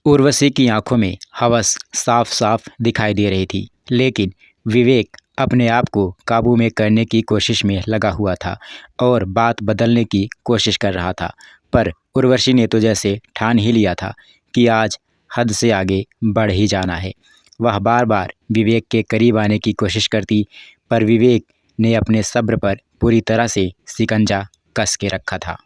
उर्वशी की आंखों में हवस साफ साफ दिखाई दे रही थी, लेकिन विवेक अपने आप को काबू में करने की कोशिश में लगा हुआ था और बात बदलने की कोशिश कर रहा था। पर उर्वशी ने तो जैसे ठान ही लिया था कि आज हद से आगे बढ़ ही जाना है। वह बार बार विवेक के करीब आने की कोशिश करती, पर विवेक ने अपने सब्र पर पूरी तरह से शिकंजा कस के रखा था।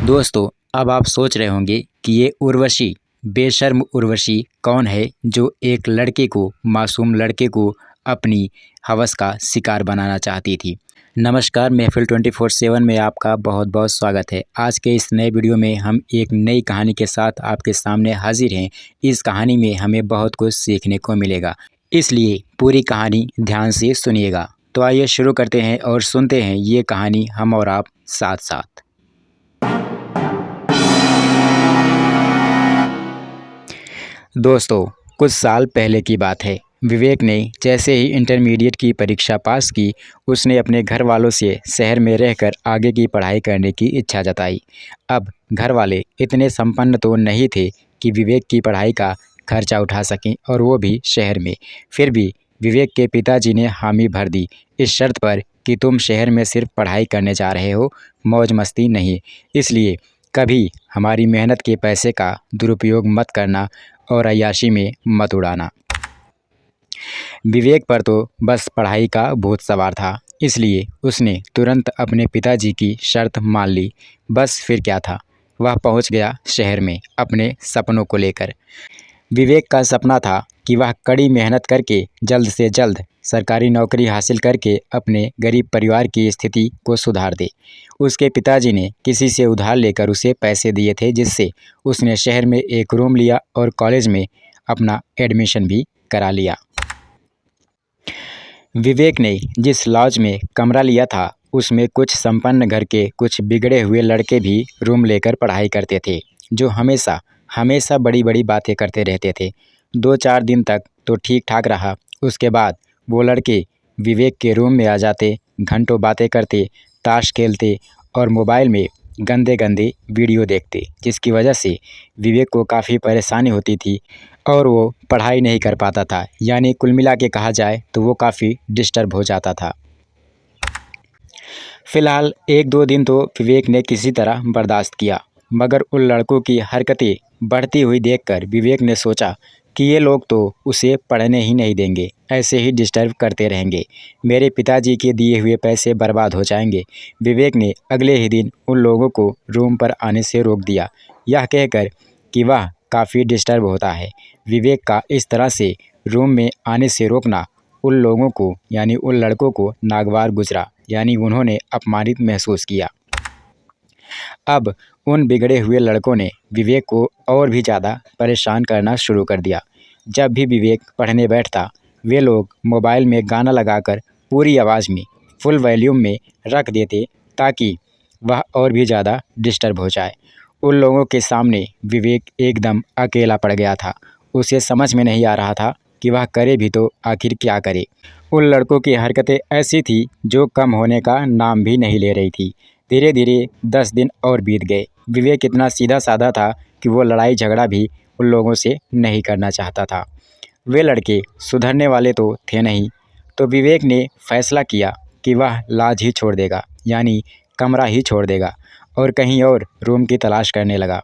दोस्तों, अब आप सोच रहे होंगे कि ये उर्वशी, बेशर्म उर्वशी कौन है जो एक लड़के को, मासूम लड़के को अपनी हवस का शिकार बनाना चाहती थी। नमस्कार, महफिल 24/7 में आपका बहुत बहुत स्वागत है। आज के इस नए वीडियो में हम एक नई कहानी के साथ आपके सामने हाजिर हैं। इस कहानी में हमें बहुत कुछ सीखने को मिलेगा, इसलिए पूरी कहानी ध्यान से सुनिएगा। तो आइए शुरू करते हैं और सुनते हैं ये कहानी हम और आप साथ साथ। दोस्तों, कुछ साल पहले की बात है। विवेक ने जैसे ही इंटरमीडिएट की परीक्षा पास की, उसने अपने घर वालों से शहर में रहकर आगे की पढ़ाई करने की इच्छा जताई। अब घर वाले इतने संपन्न तो नहीं थे कि विवेक की पढ़ाई का खर्चा उठा सकें, और वो भी शहर में। फिर भी विवेक के पिताजी ने हामी भर दी, इस शर्त पर कि तुम शहर में सिर्फ पढ़ाई करने जा रहे हो, मौज मस्ती नहीं। इसलिए कभी हमारी मेहनत के पैसे का दुरुपयोग मत करना और अय्याशी में मत उड़ाना। विवेक पर तो बस पढ़ाई का भूत सवार था, इसलिए उसने तुरंत अपने पिताजी की शर्त मान ली। बस फिर क्या था, वह पहुंच गया शहर में अपने सपनों को लेकर। विवेक का सपना था कि वह कड़ी मेहनत करके जल्द से जल्द सरकारी नौकरी हासिल करके अपने गरीब परिवार की स्थिति को सुधार दे। उसके पिताजी ने किसी से उधार लेकर उसे पैसे दिए थे, जिससे उसने शहर में एक रूम लिया और कॉलेज में अपना एडमिशन भी करा लिया। विवेक ने जिस लॉज में कमरा लिया था, उसमें कुछ संपन्न घर के कुछ बिगड़े हुए लड़के भी रूम लेकर पढ़ाई करते थे, जो हमेशा हमेशा बड़ी बड़ी बातें करते रहते थे। 2-4 दिन तक तो ठीक ठाक रहा। उसके बाद वो लड़के विवेक के रूम में आ जाते, घंटों बातें करते, ताश खेलते और मोबाइल में गंदे गंदे वीडियो देखते, जिसकी वजह से विवेक को काफ़ी परेशानी होती थी और वो पढ़ाई नहीं कर पाता था। यानी कुल मिला के कहा जाए तो वो काफ़ी डिस्टर्ब हो जाता था। फिलहाल 1-2 दिन तो विवेक ने किसी तरह बर्दाश्त किया, मगर उन लड़कों की हरकतें बढ़ती हुई देखकर विवेक ने सोचा कि ये लोग तो उसे पढ़ने ही नहीं देंगे, ऐसे ही डिस्टर्ब करते रहेंगे, मेरे पिताजी के दिए हुए पैसे बर्बाद हो जाएंगे। विवेक ने अगले ही दिन उन लोगों को रूम पर आने से रोक दिया, यह कहकर कि वह काफ़ी डिस्टर्ब होता है। विवेक का इस तरह से रूम में आने से रोकना उन लोगों को, यानी उन लड़कों को नागवार गुजरा, यानी उन्होंने अपमानित महसूस किया। अब उन बिगड़े हुए लड़कों ने विवेक को और भी ज़्यादा परेशान करना शुरू कर दिया। जब भी विवेक पढ़ने बैठता, वे लोग मोबाइल में गाना लगाकर पूरी आवाज़ में फुल वॉल्यूम में रख देते, ताकि वह और भी ज़्यादा डिस्टर्ब हो जाए। उन लोगों के सामने विवेक एकदम अकेला पड़ गया था। उसे समझ में नहीं आ रहा था कि वह करे भी तो आखिर क्या करे। उन लड़कों की हरकतें ऐसी थी जो कम होने का नाम भी नहीं ले रही थी। धीरे धीरे 10 दिन और बीत गए। विवेक इतना सीधा साधा था कि वो लड़ाई झगड़ा भी उन लोगों से नहीं करना चाहता था। वे लड़के सुधरने वाले तो थे नहीं, तो विवेक ने फैसला किया कि वह लाज ही छोड़ देगा, यानी कमरा ही छोड़ देगा और कहीं और रूम की तलाश करने लगा।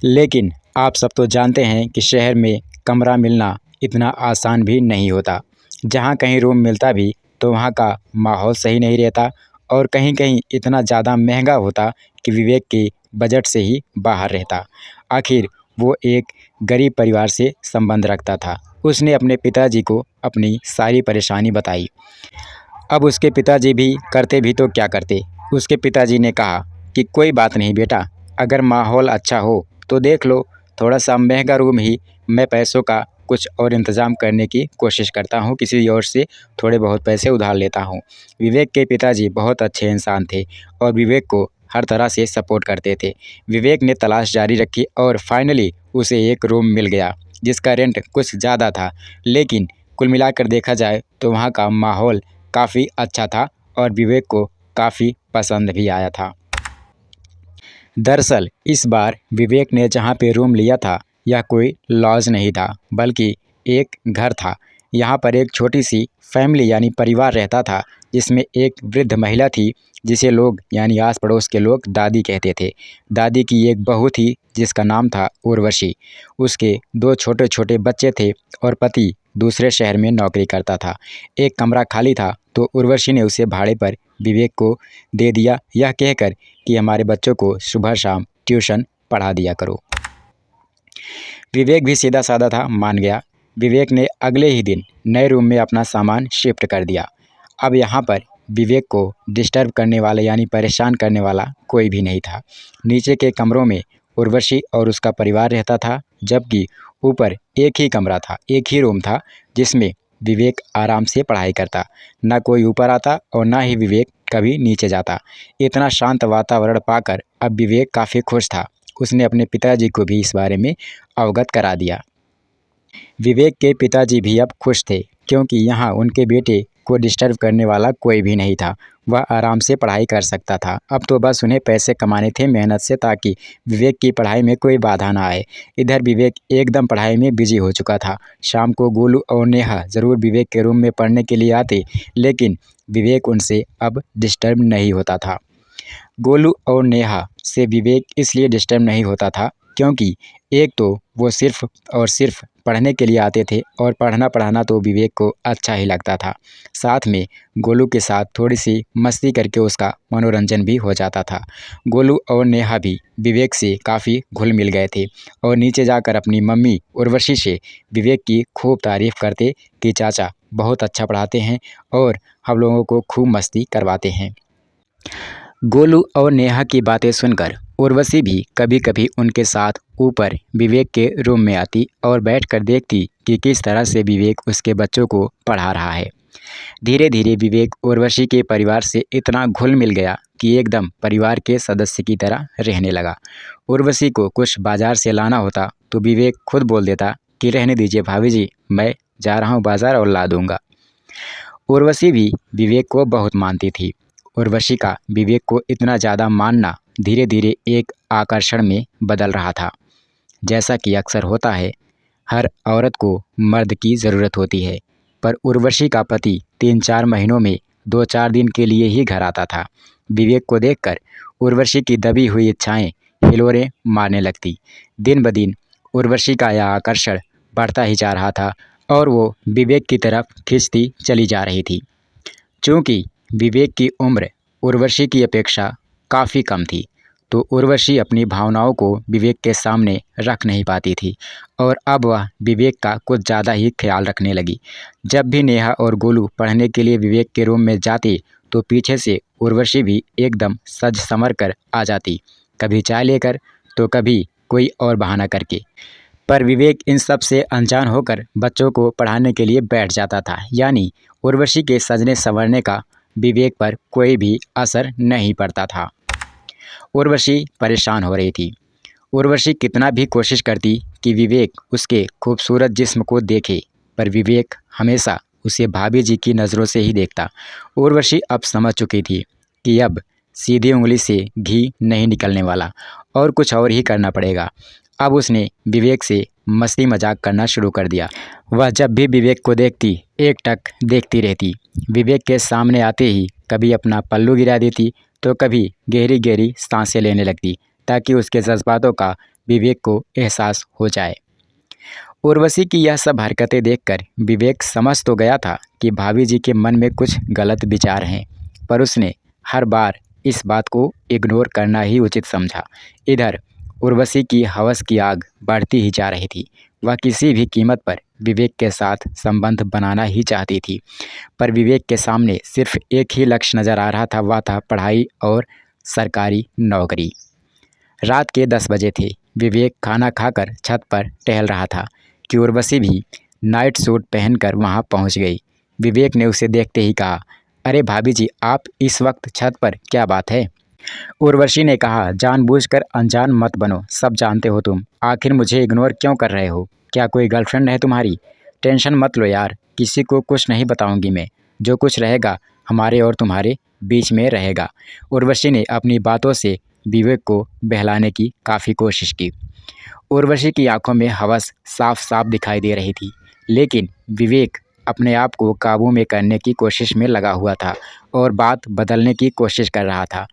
लेकिन आप सब तो जानते हैं कि शहर में कमरा मिलना इतना आसान भी नहीं होता। जहाँ कहीं रूम मिलता भी तो वहाँ का माहौल सही नहीं रहता, और कहीं कहीं इतना ज़्यादा महंगा होता कि विवेक के बजट से ही बाहर रहता। आखिर वो एक गरीब परिवार से संबंध रखता था। उसने अपने पिताजी को अपनी सारी परेशानी बताई। अब उसके पिताजी भी करते भी तो क्या करते। उसके पिताजी ने कहा कि कोई बात नहीं बेटा, अगर माहौल अच्छा हो तो देख लो, थोड़ा सा महंगा रूम ही, मैं पैसों का कुछ और इंतज़ाम करने की कोशिश करता हूँ, किसी और से थोड़े बहुत पैसे उधार लेता हूँ। विवेक के पिताजी बहुत अच्छे इंसान थे और विवेक को हर तरह से सपोर्ट करते थे। विवेक ने तलाश जारी रखी और फाइनली उसे एक रूम मिल गया, जिसका रेंट कुछ ज़्यादा था, लेकिन कुल मिलाकर देखा जाए तो वहाँ का माहौल काफ़ी अच्छा था और विवेक को काफ़ी पसंद भी आया था। दरअसल इस बार विवेक ने जहाँ पे रूम लिया था, यह कोई लॉज नहीं था बल्कि एक घर था। यहाँ पर एक छोटी सी फैमिली यानी परिवार रहता था, जिसमें एक वृद्ध महिला थी जिसे लोग यानी आस पड़ोस के लोग दादी कहते थे। दादी की एक बहू थी जिसका नाम था उर्वशी। उसके 2 छोटे छोटे बच्चे थे और पति दूसरे शहर में नौकरी करता था। एक कमरा खाली था तो उर्वशी ने उसे भाड़े पर विवेक को दे दिया, यह कहकर कि हमारे बच्चों को सुबह शाम ट्यूशन पढ़ा दिया करो। विवेक भी सीधा साधा था, मान गया। विवेक ने अगले ही दिन नए रूम में अपना सामान शिफ्ट कर दिया। अब यहाँ पर विवेक को डिस्टर्ब करने वाला यानी परेशान करने वाला कोई भी नहीं था। नीचे के कमरों में उर्वशी और उसका परिवार रहता था, जबकि ऊपर एक ही कमरा था, एक ही रूम था जिसमें विवेक आराम से पढ़ाई करता। ना कोई ऊपर आता और ना ही विवेक कभी नीचे जाता। इतना शांत वातावरण पाकर अब विवेक काफ़ी खुश था। उसने अपने पिताजी को भी इस बारे में अवगत करा दिया। विवेक के पिताजी भी अब खुश थे, क्योंकि यहाँ उनके बेटे को डिस्टर्ब करने वाला कोई भी नहीं था। वह आराम से पढ़ाई कर सकता था। अब तो बस उन्हें पैसे कमाने थे मेहनत से, ताकि विवेक की पढ़ाई में कोई बाधा ना आए। इधर विवेक एकदम पढ़ाई में बिजी हो चुका था। शाम को गोलू और नेहा ज़रूर विवेक के रूम में पढ़ने के लिए आते, लेकिन विवेक उनसे अब डिस्टर्ब नहीं होता था। गोलू और नेहा से विवेक इसलिए डिस्टर्ब नहीं होता था क्योंकि एक तो वो सिर्फ़ और सिर्फ पढ़ने के लिए आते थे और पढ़ना पढ़ाना तो विवेक को अच्छा ही लगता था। साथ में गोलू के साथ थोड़ी सी मस्ती करके उसका मनोरंजन भी हो जाता था। गोलू और नेहा भी विवेक से काफ़ी घुल मिल गए थे और नीचे जाकर अपनी मम्मी उर्वशी से विवेक की खूब तारीफ़ करते कि चाचा बहुत अच्छा पढ़ाते हैं और हम लोगों को खूब मस्ती करवाते हैं। गोलू और नेहा की बातें सुनकर उर्वशी भी कभी कभी उनके साथ ऊपर विवेक के रूम में आती और बैठकर देखती कि किस तरह से विवेक उसके बच्चों को पढ़ा रहा है। धीरे धीरे विवेक उर्वशी के परिवार से इतना घुल मिल गया कि एकदम परिवार के सदस्य की तरह रहने लगा। उर्वशी को कुछ बाजार से लाना होता तो विवेक खुद बोल देता कि रहने दीजिए भाभी जी, मैं जा रहा हूँ बाजार और ला दूंगा। उर्वशी भी विवेक को बहुत मानती थी। उर्वशी का विवेक को इतना ज़्यादा मानना धीरे धीरे एक आकर्षण में बदल रहा था। जैसा कि अक्सर होता है, हर औरत को मर्द की ज़रूरत होती है, पर उर्वशी का पति 3-4 महीनों में 2-4 दिन के लिए ही घर आता था। विवेक को देखकर उर्वशी की दबी हुई इच्छाएं हिलोरें मारने लगती। दिन ब दिन उर्वशी का यह आकर्षण बढ़ता ही जा रहा था और वो विवेक की तरफ खिंचती चली जा रही थी। चूँकि विवेक की उम्र उर्वशी की अपेक्षा काफ़ी कम थी, तो उर्वशी अपनी भावनाओं को विवेक के सामने रख नहीं पाती थी और अब वह विवेक का कुछ ज़्यादा ही ख्याल रखने लगी। जब भी नेहा और गोलू पढ़ने के लिए विवेक के रूम में जाते तो पीछे से उर्वशी भी एकदम सज संवर कर आ जाती, कभी चाय लेकर तो कभी कोई और बहाना करके। पर विवेक इन सब से अनजान होकर बच्चों को पढ़ाने के लिए बैठ जाता था, यानी उर्वशी के सजने संवरने का विवेक पर कोई भी असर नहीं पड़ता था। उर्वशी परेशान हो रही थी। उर्वशी कितना भी कोशिश करती कि विवेक उसके खूबसूरत जिस्म को देखे, पर विवेक हमेशा उसे भाभी जी की नज़रों से ही देखता। उर्वशी अब समझ चुकी थी कि अब सीधी उंगली से घी नहीं निकलने वाला और कुछ और ही करना पड़ेगा। अब उसने विवेक से मस्ती मजाक करना शुरू कर दिया। वह जब भी विवेक को देखती एकटक देखती रहती। विवेक के सामने आते ही कभी अपना पल्लू गिरा देती तो कभी गहरी गहरी सांसें लेने लगती, ताकि उसके जज्बातों का विवेक को एहसास हो जाए। उर्वशी की यह सब हरकतें देखकर विवेक समझ तो गया था कि भाभी जी के मन में कुछ गलत विचार हैं, पर उसने हर बार इस बात को इग्नोर करना ही उचित समझा। इधर उर्वशी की हवस की आग बढ़ती ही जा रही थी। वह किसी भी कीमत पर विवेक के साथ संबंध बनाना ही चाहती थी, पर विवेक के सामने सिर्फ एक ही लक्ष्य नज़र आ रहा था, वह था पढ़ाई और सरकारी नौकरी। रात के 10 बजे थे। विवेक खाना खाकर छत पर टहल रहा था कि उर्वशी भी नाइट सूट पहनकर वहां पहुंच गई। विवेक ने उसे देखते ही कहा, अरे भाभी जी, आप इस वक्त छत पर, क्या बात है? उर्वशी ने कहा, जानबूझकर अनजान मत बनो, सब जानते हो तुम। आखिर मुझे इग्नोर क्यों कर रहे हो? क्या कोई गर्लफ्रेंड है तुम्हारी? टेंशन मत लो यार, किसी को कुछ नहीं बताऊंगी मैं। जो कुछ रहेगा हमारे और तुम्हारे बीच में रहेगा। उर्वशी ने अपनी बातों से विवेक को बहलाने की काफ़ी कोशिश की। उर्वशी की आंखों में हवस साफ साफ दिखाई दे रही थी, लेकिन विवेक अपने आप को काबू में करने की कोशिश में लगा हुआ था और बात बदलने की कोशिश कर रहा था।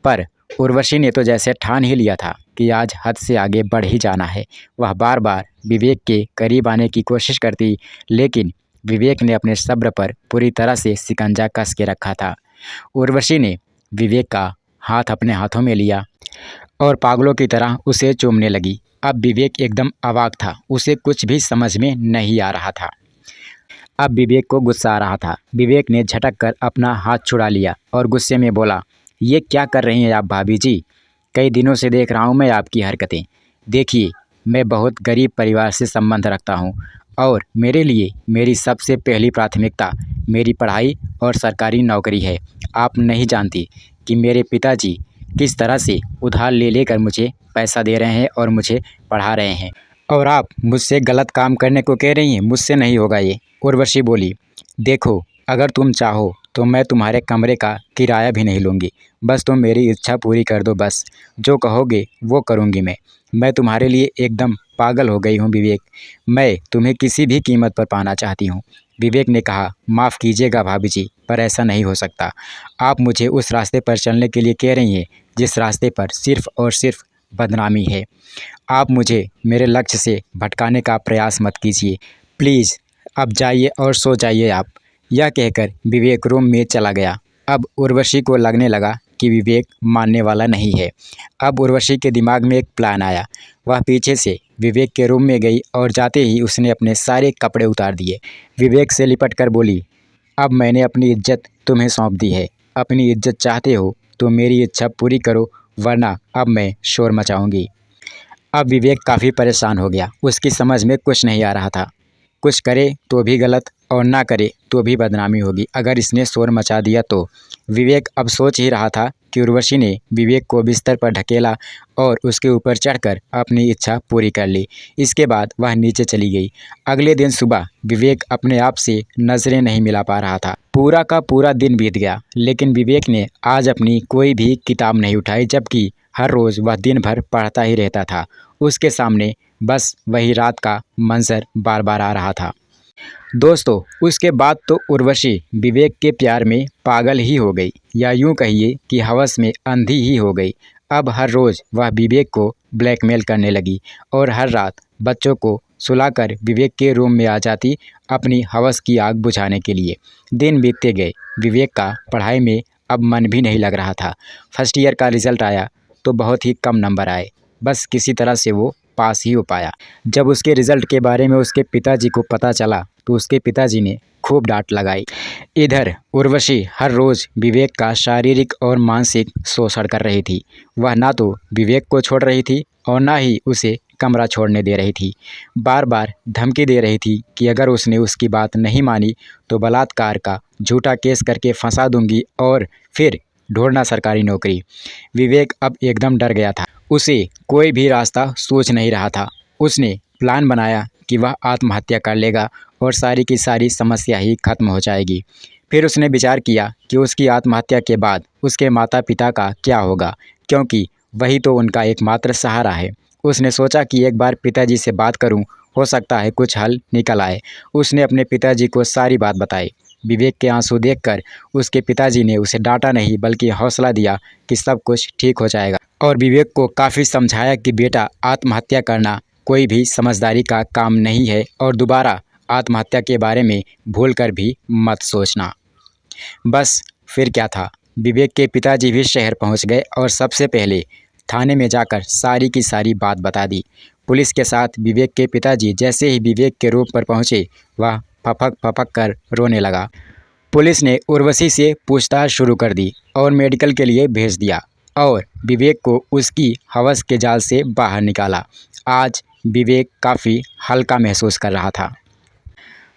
पर उर्वशी ने तो जैसे ठान ही लिया था कि आज हद से आगे बढ़ ही जाना है। वह बार बार विवेक के करीब आने की कोशिश करती, लेकिन विवेक ने अपने सब्र पर पूरी तरह से शिकंजा कस के रखा था। उर्वशी ने विवेक का हाथ अपने हाथों में लिया और पागलों की तरह उसे चूमने लगी। अब विवेक एकदम अवाक था, उसे कुछ भी समझ में नहीं आ रहा था। अब विवेक को गुस्सा आ रहा था। विवेक ने झटक कर अपना हाथ छुड़ा लिया और गुस्से में बोला, ये क्या कर रही हैं आप भाभी जी? कई दिनों से देख रहा हूँ मैं आपकी हरकतें। देखिए, मैं बहुत गरीब परिवार से संबंध रखता हूँ और मेरे लिए मेरी सबसे पहली प्राथमिकता मेरी पढ़ाई और सरकारी नौकरी है। आप नहीं जानती कि मेरे पिताजी किस तरह से उधार ले लेकर मुझे पैसा दे रहे हैं और मुझे पढ़ा रहे हैं। और आप मुझसे गलत काम करने को कह रही हैं? मुझसे नहीं होगा ये। उर्वशी बोली, देखो, अगर तुम चाहो तो मैं तुम्हारे कमरे का किराया भी नहीं लूँगी। बस तुम मेरी इच्छा पूरी कर दो। बस जो कहोगे वो करूँगी मैं तुम्हारे लिए एकदम पागल हो गई हूँ विवेक। मैं तुम्हें किसी भी कीमत पर पाना चाहती हूँ। विवेक ने कहा, माफ़ कीजिएगा भाभी जी, पर ऐसा नहीं हो सकता। आप मुझे उस रास्ते पर चलने के लिए कह रही हैं जिस रास्ते पर सिर्फ़ और सिर्फ बदनामी है। आप मुझे मेरे लक्ष्य से भटकाने का प्रयास मत कीजिए। प्लीज़ अब जाइए और सो जाइए आप। यह कहकर विवेक रूम में चला गया। अब उर्वशी को लगने लगा कि विवेक मानने वाला नहीं है। अब उर्वशी के दिमाग में एक प्लान आया। वह पीछे से विवेक के रूम में गई और जाते ही उसने अपने सारे कपड़े उतार दिए। विवेक से लिपट कर बोली, अब मैंने अपनी इज्जत तुम्हें सौंप दी है। अपनी इज्जत चाहते हो तो मेरी इच्छा पूरी करो, वरना अब मैं शोर मचाऊंगी। अब विवेक काफ़ी परेशान हो गया। उसकी समझ में कुछ नहीं आ रहा था। कुछ करे तो भी गलत और ना करे तो भी बदनामी होगी। अगर इसने शोर मचा दिया तो। विवेक अब सोच ही रहा था कि उर्वशी ने विवेक को बिस्तर पर ढकेला और उसके ऊपर चढ़कर अपनी इच्छा पूरी कर ली। इसके बाद वह नीचे चली गई। अगले दिन सुबह विवेक अपने आप से नज़रें नहीं मिला पा रहा था। पूरा का पूरा दिन बीत गया, लेकिन विवेक ने आज अपनी कोई भी किताब नहीं उठाई, जबकि हर रोज़ वह दिन भर पढ़ता ही रहता था। उसके सामने बस वही रात का मंजर बार बार आ रहा था। दोस्तों, उसके बाद तो उर्वशी विवेक के प्यार में पागल ही हो गई, या यूं कहिए कि हवस में अंधी ही हो गई। अब हर रोज़ वह विवेक को ब्लैकमेल करने लगी और हर रात बच्चों को सुलाकर विवेक के रूम में आ जाती अपनी हवस की आग बुझाने के लिए। दिन बीतते गए। विवेक का पढ़ाई में अब मन भी नहीं लग रहा था। फर्स्ट ईयर का रिज़ल्ट आया तो बहुत ही कम नंबर आए। बस किसी तरह से वो पास ही हो पाया। जब उसके रिज़ल्ट के बारे में उसके पिताजी को पता चला तो उसके पिताजी ने खूब डांट लगाई। इधर उर्वशी हर रोज़ विवेक का शारीरिक और मानसिक शोषण कर रही थी। वह ना तो विवेक को छोड़ रही थी और ना ही उसे कमरा छोड़ने दे रही थी। बार बार धमकी दे रही थी कि अगर उसने उसकी बात नहीं मानी तो बलात्कार का झूठा केस करके फंसा दूंगी और फिर ढूंढना सरकारी नौकरी। विवेक अब एकदम डर गया था। उसे कोई भी रास्ता सूझ नहीं रहा था। उसने प्लान बनाया कि वह आत्महत्या कर लेगा और सारी की सारी समस्या ही खत्म हो जाएगी। फिर उसने विचार किया कि उसकी आत्महत्या के बाद उसके माता पिता का क्या होगा, क्योंकि वही तो उनका एकमात्र सहारा है। उसने सोचा कि एक बार पिताजी से बात करूं, हो सकता है कुछ हल निकल आए। उसने अपने पिताजी को सारी बात बताई। विवेक के आंसू देखकर उसके पिताजी ने उसे डांटा नहीं, बल्कि हौसला दिया कि सब कुछ ठीक हो जाएगा, और विवेक को काफ़ी समझाया कि बेटा, आत्महत्या करना कोई भी समझदारी का काम नहीं है और दोबारा आत्महत्या के बारे में भूल कर भी मत सोचना। बस फिर क्या था, विवेक के पिताजी भी शहर पहुंच गए और सबसे पहले थाने में जाकर सारी की सारी बात बता दी। पुलिस के साथ विवेक के पिताजी जैसे ही विवेक के रूम पर पहुंचे, वह फपक फपक कर रोने लगा। पुलिस ने उर्वशी से पूछताछ शुरू कर दी और मेडिकल के लिए भेज दिया और विवेक को उसकी हवस के जाल से बाहर निकाला। आज विवेक काफ़ी हल्का महसूस कर रहा था।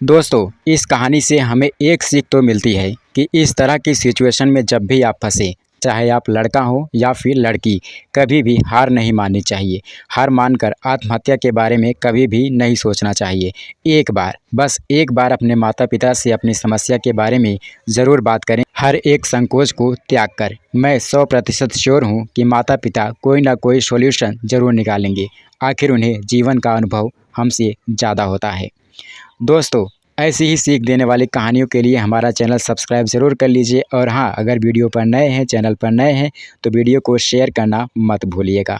दोस्तों, इस कहानी से हमें एक सीख तो मिलती है कि इस तरह की सिचुएशन में जब भी आप फंसे, चाहे आप लड़का हो या फिर लड़की, कभी भी हार नहीं माननी चाहिए। हार मानकर आत्महत्या के बारे में कभी भी नहीं सोचना चाहिए। एक बार, बस एक बार अपने माता-पिता से अपनी समस्या के बारे में ज़रूर बात करें, हर एक संकोच को त्याग कर। मैं 100% श्योर हूँ कि माता-पिता कोई ना कोई सॉल्यूशन ज़रूर निकालेंगे। आखिर उन्हें जीवन का अनुभव हमसे ज़्यादा होता है। दोस्तों, ऐसी ही सीख देने वाली कहानियों के लिए हमारा चैनल सब्सक्राइब ज़रूर कर लीजिए और हाँ, अगर वीडियो पर नए हैं, चैनल पर नए हैं, तो वीडियो को शेयर करना मत भूलिएगा।